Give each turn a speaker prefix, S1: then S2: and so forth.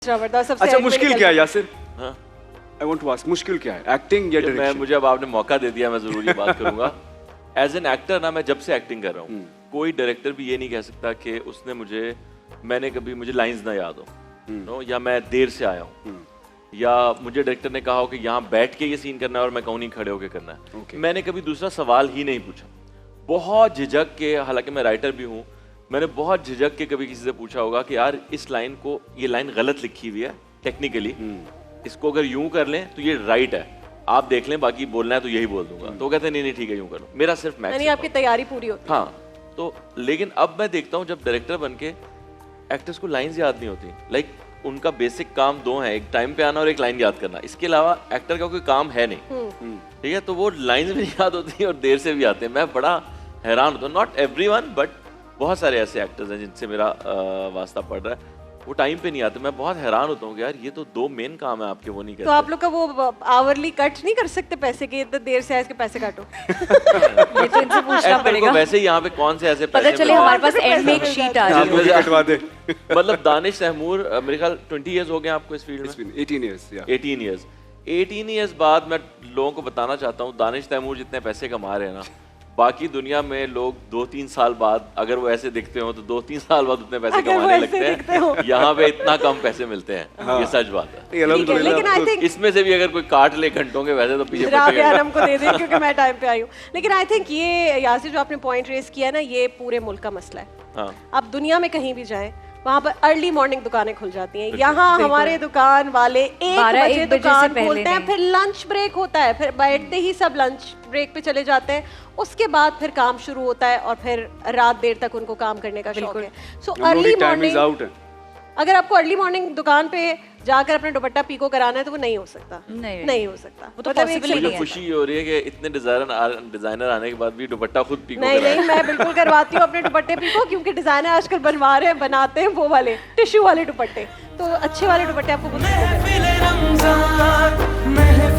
S1: अच्छा मुश्किल क्या है यासिर?
S2: हाँ?
S1: आई वांट टू आस्क मुश्किल क्या है, एक्टिंग या
S2: मैं
S1: डायरेक्शन?
S2: मुझे अब आपने मौका दे दिया, मैं जरूर ये बात करूंगा। एज एन एक्टर ना, मैं जब से एक्टिंग कर रहा हूँ, कोई डायरेक्टर भी ये नहीं कह सकता कि उसने मुझे लाइंस ना याद हो, नो, या मैं देर से आया हूँ, या मुझे डायरेक्टर ने कहा हो कि यहाँ बैठ के ये सीन करना है और मैं कहूँ नहीं खड़े होके करना है।
S1: Okay.
S2: मैंने कभी दूसरा सवाल ही नहीं पूछा, बहुत झिझक के, हालांकि मैं राइटर भी हूँ, मैंने बहुत झिझक के कभी किसी से पूछा होगा कि यार इस लाइन को, ये लाइन गलत लिखी हुई है टेक्निकली, इसको अगर यूं कर लें तो ये राइट है, आप देख लें, बाकी बोलना है तो यही बोल दूंगा। तो वो कहते हैं नहीं नहीं ठीक है यूं कर लो, मेरा सिर्फ मैक्स।
S3: यानी आपकी तैयारी पूरी होती है।
S2: हाँ, तो लेकिन अब मैं देखता हूँ जब डायरेक्टर बन के एक्टर्स को लाइंस याद नहीं होती, लाइक उनका बेसिक काम दो है, एक टाइम पे आना और एक लाइन याद करना, इसके अलावा एक्टर का कोई काम है नहीं, ठीक है? तो वो लाइंस भी याद होती है और देर से भी आते हैं। मैं बड़ा हैरान होता हूँ, नॉट एवरीवन बट बहुत सारे ऐसे एक्टर्स हैं जिनसे मेरा वास्ता पड़ रहा है, वो टाइम पे नहीं आते। मैं बहुत हैरान होता हूँ कि यार ये तो दो मेन काम है आपके, वो नहीं करते।
S3: तो आप लोग का वो आवरली कट नहीं कर सकते पैसे के, इतने देर से आए इसके पैसे काटो? ये तो इनसे पूछना
S2: एक्टर को
S3: पड़ेगा।
S2: वैसे ही यहाँ पे कौन से ऐसे
S4: पता
S2: पैसे
S4: चले
S2: मिलते हैं?
S4: हमारे पास एंड में एक शीट आ
S1: आप
S4: रही
S1: वो भी कटवा दे।
S2: मतलब दानिश तैमूर, मेरे ख्याल 20 इयर्स हो गए आपको इस फील्ड में?
S1: 18 years, yeah.
S2: 18 इयर्स बाद मैं लोगों को बताना चाहता हूँ, दानिश तैमूर जितने पैसे कमा रहे हैं ना, बाकी दुनिया में लोग 2-3 साल बाद, अगर वो ऐसे दिखते हो तो 2-3 साल बाद उतने पैसे
S3: अगर वो
S2: कमाने
S3: ऐसे
S2: लगते
S3: दिखते हो।
S2: हैं। यहाँ पे इतना कम पैसे मिलते हैं, ये सच बात है।
S1: नहीं, अल्हम्दुलिल्लाह,
S3: लेकिन आई
S1: तो-
S3: थिंक
S2: इसमें से भी अगर कोई काट ले घंटों के, वैसे तो पीछे
S3: राबिया आलम को दे दें क्योंकि मैं टाइम पे आई हूँ। लेकिन आई थिंक ये यासिर जो आपने पॉइंट रेस किया ना, ये पूरे मुल्क का मसला है।
S2: हाँ,
S3: आप दुनिया में कहीं भी जाएं, वहाँ पर अर्ली मॉर्निंग दुकानें खुल जाती हैं। यहाँ हमारे दुकान वाले 1 बजे
S4: से
S3: दुकान
S4: पहले
S3: खोलते हैं,
S4: नहीं।
S3: फिर लंच ब्रेक होता है, फिर बैठते ही सब लंच ब्रेक पे चले जाते हैं, उसके बाद फिर काम शुरू होता है और फिर रात देर तक उनको काम करने का शौक है। सो
S1: हम लोग
S3: अर्ली
S1: की time is out
S3: मॉर्निंग,
S1: है।
S3: अगर आपको अर्ली मॉर्निंग दुकान पे जाकर अपना दुपट्टा पीको कराना है तो वो नहीं हो सकता, नहीं हो सकता।
S4: वो तो
S3: मतलब
S4: possible
S3: एक
S4: ही
S2: मुझे
S4: नहीं है।
S2: खुशी हो रही है कि इतने डिजाइनर आने के बाद भी दुपट्टा खुद पीको
S3: नहीं
S2: कराया।
S3: नहीं, मैं बिल्कुल करवाती हूँ अपने दुपट्टे पीको, क्योंकि डिजाइनर आजकल बनवा रहे हैं, बनाते हैं वो वाले टिश्यू वाले दुपट्टे, तो अच्छे वाले दुपट्टे आपको खुद पीको करने हैं।